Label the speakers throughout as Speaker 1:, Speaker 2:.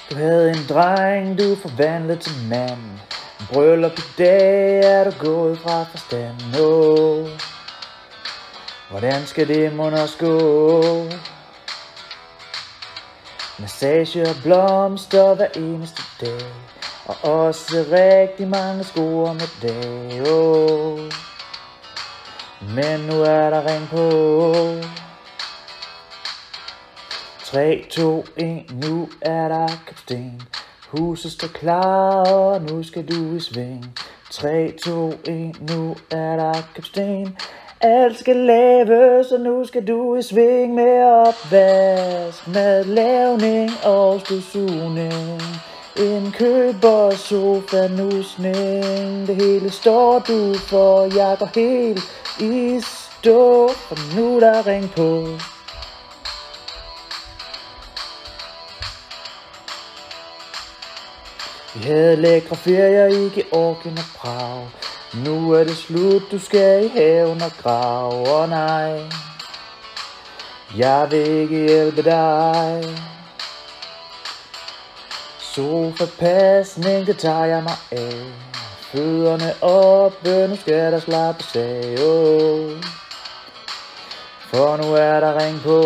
Speaker 1: Du havde en dreng, du forvandlede til mand. Bryllup i dag, er du gået fra forstand. Hvordan skal det mon også gå? Massage og blomster hver eneste dag, og også rigtig mange sko om et dag. Men nu er der ring på. 3, 2, 1, nu er der kapstin. Huset står klar, og nu skal du i sving. 3, 2, 1, nu er der kapstin. Alt skal laves, og nu skal du i sving med opvask, madlavning og støvsugning. Indkøbersofa, nusning. Det hele står du for, jeg går helt i stå, for nu er der ring på. Vi havde lækre ferier i Georgien og Prag. Nu er det slut, du skal i haven og grave. Nej, jeg vil ikke hjælpe dig. Sofapasning, det tager jeg mig af. Fødderne oppe, nu skal der slappes af. For nu er der ring på.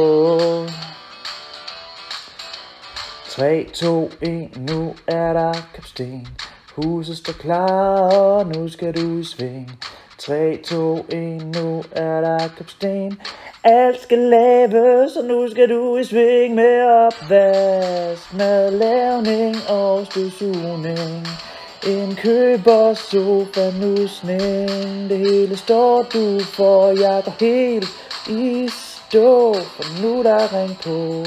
Speaker 1: 3, 2, 1, nu er der kapstin. Huset står klar, og nu skal du i sving. 3, 2, 1, nu er der kapstin. Alt skal laves, og nu skal du i sving med opvask, madlavning og støvsugning. Indkøbersofa, nusning. Det hele står du for, jeg går helt i stå, for nu er der ring på.